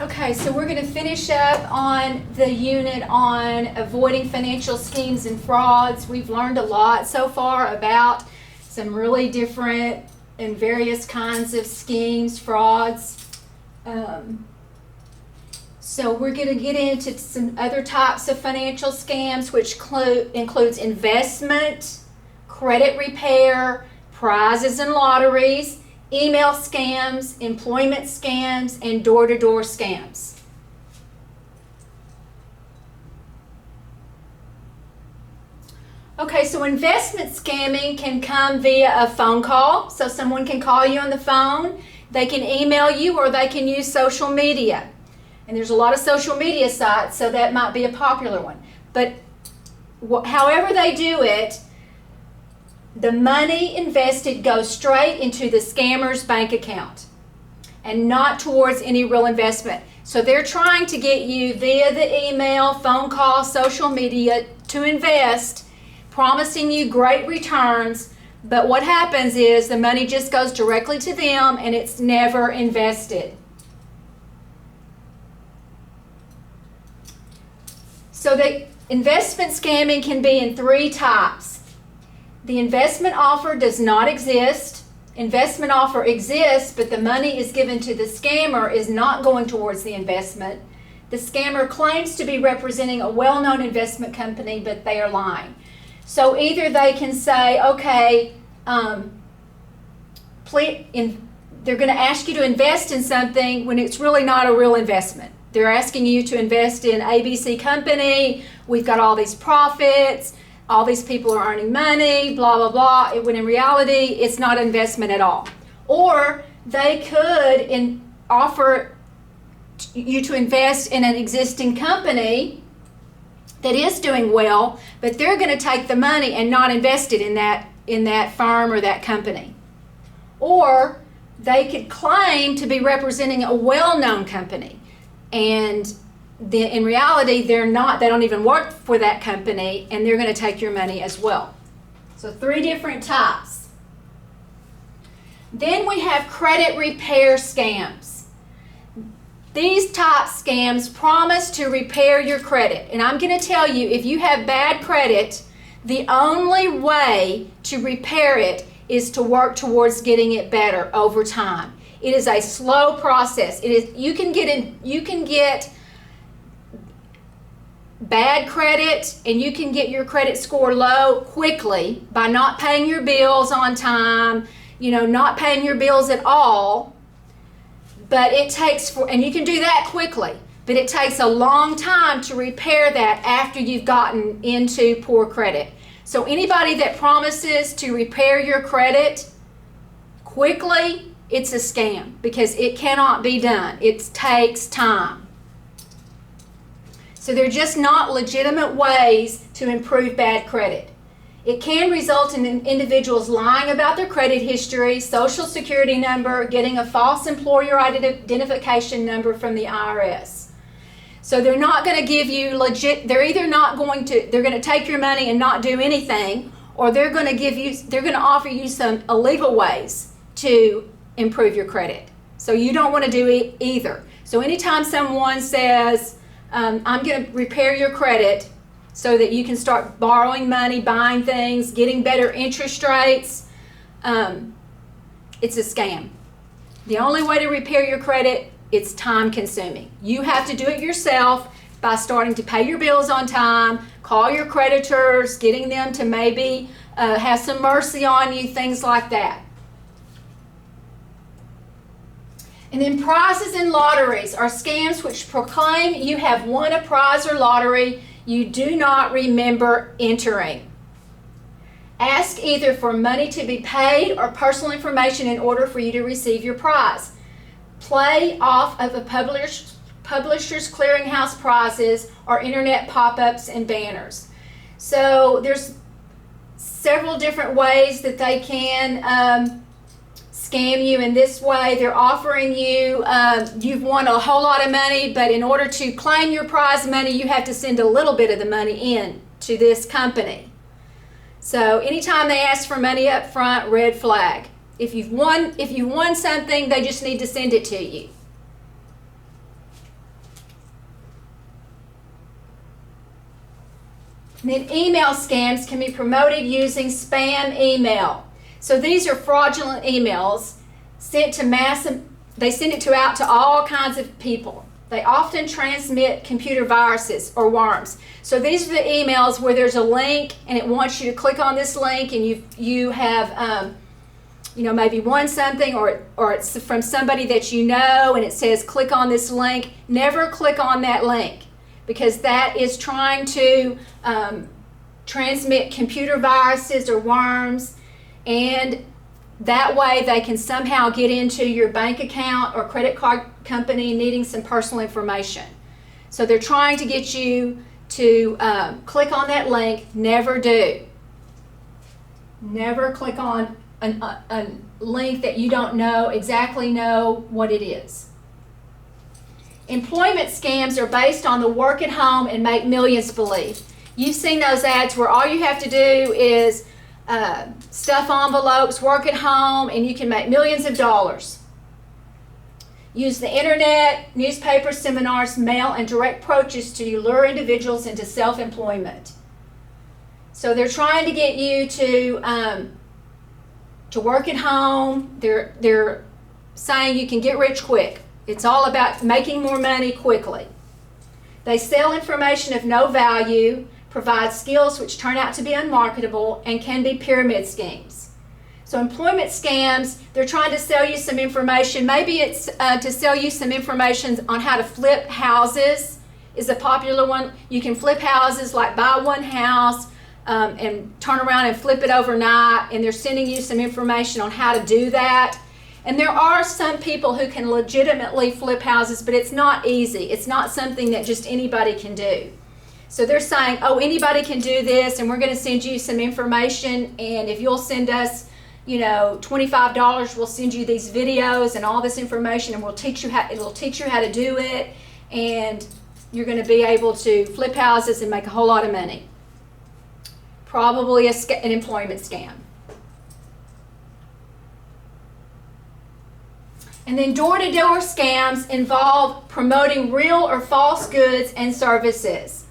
Okay, so we're going to finish up on the unit on avoiding financial schemes and frauds. We've learned a lot so far about some really different and various kinds of schemes, frauds. So we're going to get into some other types of financial scams, which includes investment, credit repair, prizes and lotteries, email scams, employment scams, and door-to-door scams. Okay, so investment scamming can come via a phone call. So someone can call you on the phone, they can email you, or they can use social media. And there's a lot of social media sites, so that might be a popular one. But however they do it, the money invested goes straight into the scammer's bank account and not towards any real investment. So they're trying to get you via the email, phone call, social media to invest, promising you great returns, but what happens is the money just goes directly to them and it's never invested. So the investment scamming can be in three types. The investment offer does not exist. Investment offer exists, but the money is given to the scammer is not going towards the investment. The scammer claims to be representing a well-known investment company, but they are lying. So either they can say, okay, they're going to ask you to invest in something when it's really not a real investment. They're asking you to invest in ABC company, we've got all these profits, all these people are earning money, blah, blah, blah, when in reality, it's not investment at all. Or they could offer you to invest in an existing company that is doing well, but they're going to take the money and not invest it in that firm or that company. Or they could claim to be representing a well-known company, and in reality, they don't even work for that company, and they're going to take your money as well. So three different types. Then we have credit repair scams. These type scams promise to repair your credit. And I'm going to tell you, if you have bad credit, the only way to repair it is to work towards getting it better over time. It is a slow process. You can get bad credit and you can get your credit score low quickly by not paying your bills on time, not paying your bills at all. But and you can do that quickly, but it takes a long time to repair that after you've gotten into poor credit. So anybody that promises to repair your credit quickly, it's a scam because it cannot be done. It takes time. So they're just not legitimate ways to improve bad credit. It can result in individuals lying about their credit history, social security number, getting a false employer identification number from the IRS. So they're not going to give you they're going to take your money and not do anything, or they're going to offer you some illegal ways to improve your credit. So you don't want to do either. So anytime someone says, I'm going to repair your credit so that you can start borrowing money, buying things, getting better interest rates, it's a scam. The only way to repair your credit, it's time consuming. You have to do it yourself by starting to pay your bills on time, call your creditors, getting them to maybe have some mercy on you, things like that. And then prizes and lotteries are scams which proclaim you have won a prize or lottery you do not remember entering. Ask either for money to be paid or personal information in order for you to receive your prize. Play off of a publisher's clearinghouse prizes or internet pop-ups and banners. So there's several different ways that they can scam you in this way. They're offering you, you've won a whole lot of money, but in order to claim your prize money, you have to send a little bit of the money in to this company. So anytime they ask for money up front, red flag. If you've won something, they just need to send it to you. And then email scams can be promoted using spam email. So these are fraudulent emails sent to they send it out to all kinds of people. They often transmit computer viruses or worms. So these are the emails where there's a link and it wants you to click on this link, and you have maybe won something, or it's from somebody that you know, and it says click on this link. Never click on that link, because that is trying to transmit computer viruses or worms, and that way they can somehow get into your bank account or credit card company needing some personal information. So they're trying to get you to click on that link. Never do. Never click on a link that you don't exactly know what it is. Employment scams are based on the work at home and make millions believe. You've seen those ads where all you have to do is stuff envelopes, work at home, and you can make millions of dollars. Use the internet, newspapers, seminars, mail, and direct approaches to lure individuals into self-employment. So they're trying to get you to work at home. They're saying you can get rich quick. It's all about making more money quickly. They sell information of no value, provide skills which turn out to be unmarketable, and can be pyramid schemes. So employment scams, they're trying to sell you some information. Maybe it's to sell you some information on how to flip houses is a popular one. You can flip houses, like buy one house and turn around and flip it overnight, and they're sending you some information on how to do that. And there are some people who can legitimately flip houses, but it's not easy. It's not something that just anybody can do. So they're saying, oh, anybody can do this, and we're going to send you some information, and if you'll send us $25, we'll send you these videos and all this information, and it'll teach you how to do it, and you're going to be able to flip houses and make a whole lot of money. Probably an employment scam. And then door-to-door scams involve promoting real or false goods and services.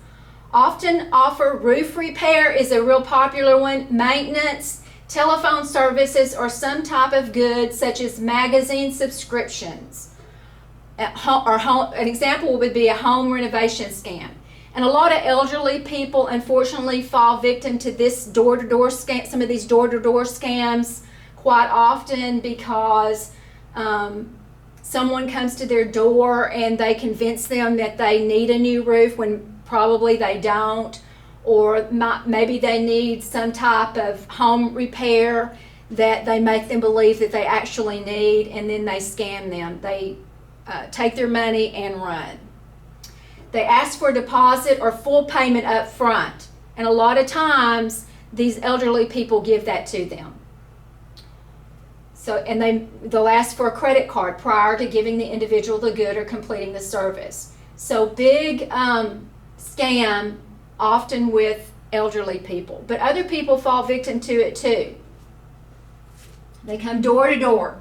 Often offer roof repair is a real popular one, maintenance, telephone services, or some type of good such as magazine subscriptions. An example would be a home renovation scam. And a lot of elderly people unfortunately fall victim to this door-to-door scam, some of these door-to-door scams quite often, because someone comes to their door and they convince them that they need a new roof when probably they don't, or maybe they need some type of home repair that they make them believe that they actually need, and then they scam them. They take their money and run. They ask for a deposit or full payment up front, and a lot of times these elderly people give that to them. So, and they'll ask for a credit card prior to giving the individual the good or completing the service. So big scam, often with elderly people, but other people fall victim to it too. They come door to door.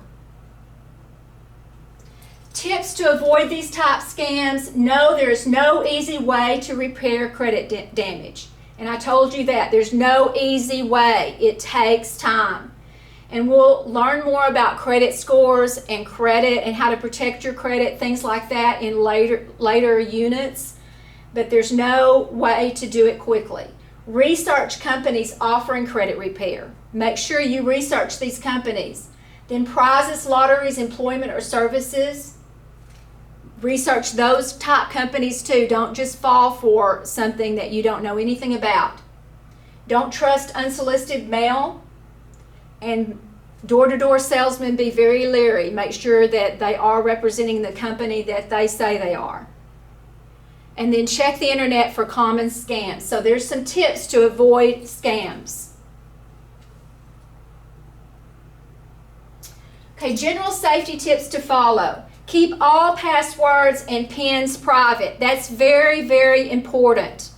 Tips to avoid these type scams: no, there's no easy way to repair credit damage. And I told you that there's no easy way. It takes time. And we'll learn more about credit scores and credit and how to protect your credit, things like that, in later units. But there's no way to do it quickly. Research companies offering credit repair. Make sure you research these companies. Then prizes, lotteries, employment, or services. Research those type companies too. Don't just fall for something that you don't know anything about. Don't trust unsolicited mail. And door-to-door salesmen, be very leery. Make sure that they are representing the company that they say they are. And then check the internet for common scams. So there's some tips to avoid scams. Okay, general safety tips to follow. Keep all passwords and PINs private. That's very, very important.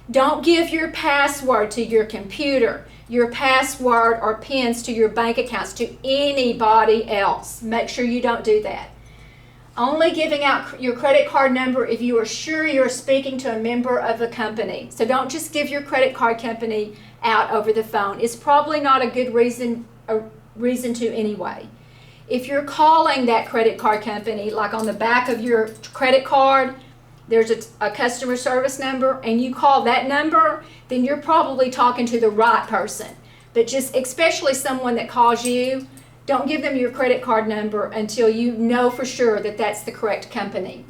Don't give your password to your computer, your password or PINs to your bank accounts to anybody else. Make sure you don't do that. Only giving out your credit card number if you are sure you're speaking to a member of the company. So don't just give your credit card company out over the phone. It's probably not a good reason to anyway. If you're calling that credit card company, like on the back of your credit card, there's a customer service number, and you call that number, then you're probably talking to the right person. But just especially someone that calls you, don't give them your credit card number until you know for sure that that's the correct company.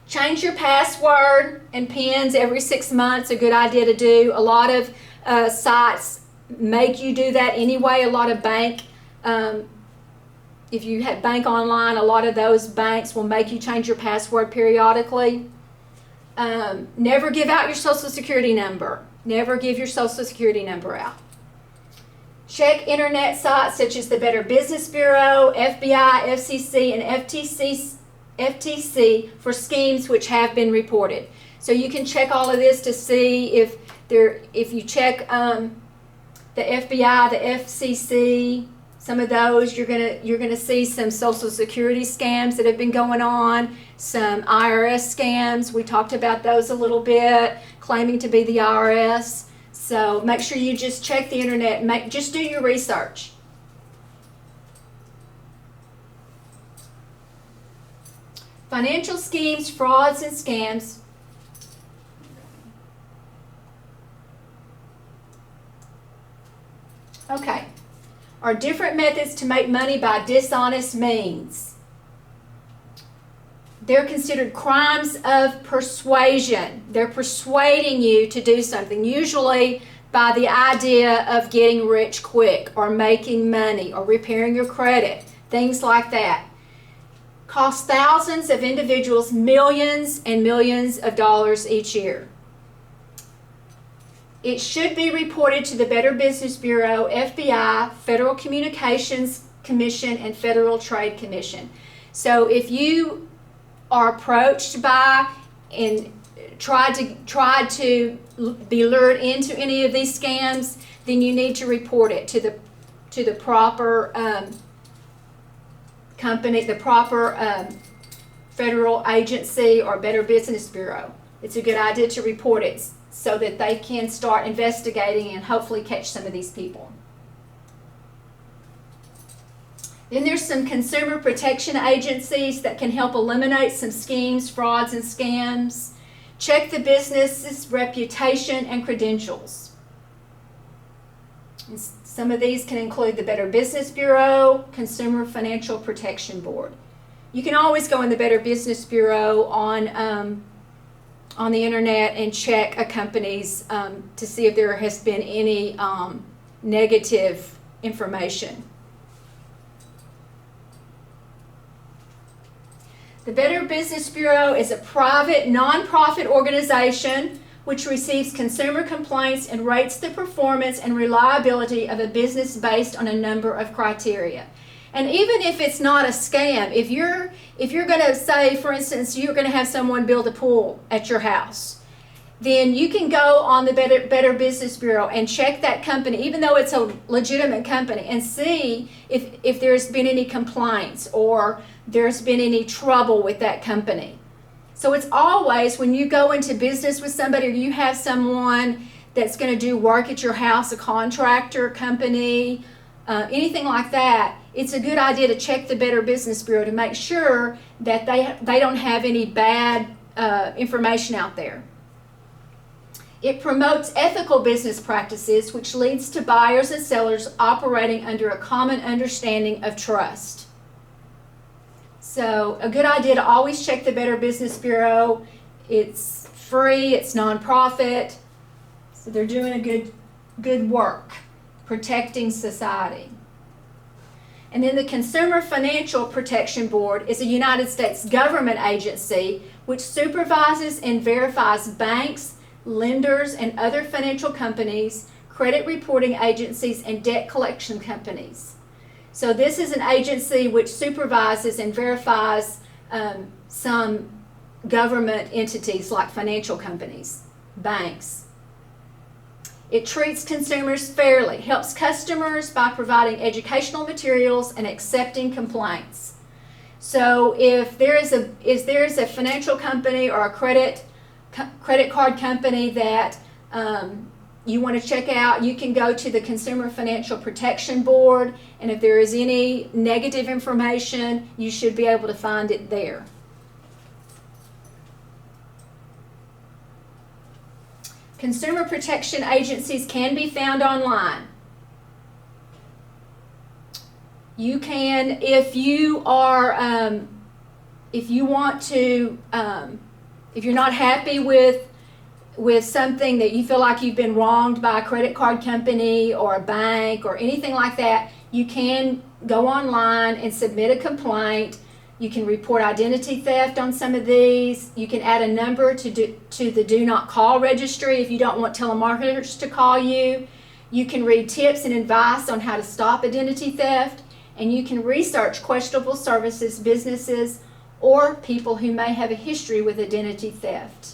Change your password and PINs every 6 months, a good idea to do. A lot of sites make you do that anyway. A lot of bank, if you have bank online, a lot of those banks will make you change your password periodically. Never give out your social security number. Never give your social security number out. Check internet sites such as the Better Business Bureau, FBI, FCC, and FTC for schemes which have been reported. So you can check all of this to see if you check the FBI, the FCC, some of those, you're gonna see some Social Security scams that have been going on, some IRS scams. We talked about those a little bit, claiming to be the IRS. So make sure you just check the internet. Just do your research. Financial schemes, frauds, and scams. Okay. Are different methods to make money by dishonest means. They're considered crimes of persuasion. They're persuading you to do something, usually by the idea of getting rich quick or making money or repairing your credit, things like that. Cost thousands of individuals millions and millions of dollars each year. It should be reported to the Better Business Bureau, FBI, Federal Communications Commission, and Federal Trade Commission. So if you are approached by and tried to be lured into any of these scams, then you need to report it to the proper company, the proper federal agency or Better Business Bureau. It's a good idea to report it so that they can start investigating and hopefully catch some of these people. Then there's some consumer protection agencies that can help eliminate some schemes, frauds, and scams. Check the business's reputation and credentials. And some of these can include the Better Business Bureau, Consumer Financial Protection Board. You can always go in the Better Business Bureau on the internet and check a company's to see if there has been any negative information. The Better Business Bureau is a private, nonprofit organization which receives consumer complaints and rates the performance and reliability of a business based on a number of criteria. And even if it's not a scam, if you're going to say, for instance, you're going to have someone build a pool at your house, then you can go on the Better Business Bureau and check that company, even though it's a legitimate company, and see if there's been any complaints or there's been any trouble with that company. So it's always, when you go into business with somebody or you have someone that's going to do work at your house, a contractor company, anything like that, it's a good idea to check the Better Business Bureau to make sure that they don't have any bad information out there. It promotes ethical business practices, which leads to buyers and sellers operating under a common understanding of trust. So a good idea to always check the Better Business Bureau. It's free, it's nonprofit, so they're doing a good work protecting society. And then the Consumer Financial Protection Board is a United States government agency which supervises and verifies banks, lenders, and other financial companies, credit reporting agencies, and debt collection companies. So this is an agency which supervises and verifies some government entities like financial companies, banks. It treats consumers fairly, helps customers by providing educational materials and accepting complaints. So if there's a financial company or a credit card company that you want to check out, you can go to the Consumer Financial Protection Board, and if there is any negative information, you should be able to find it there. Consumer protection agencies can be found online. You can, if you want to, if you're not happy with something that you feel like you've been wronged by a credit card company or a bank or anything like that, you can go online and submit a complaint. You can report identity theft on some of these. You can add a number to the Do Not Call registry if you don't want telemarketers to call you. You can read tips and advice on how to stop identity theft. And you can research questionable services, businesses, or people who may have a history with identity theft.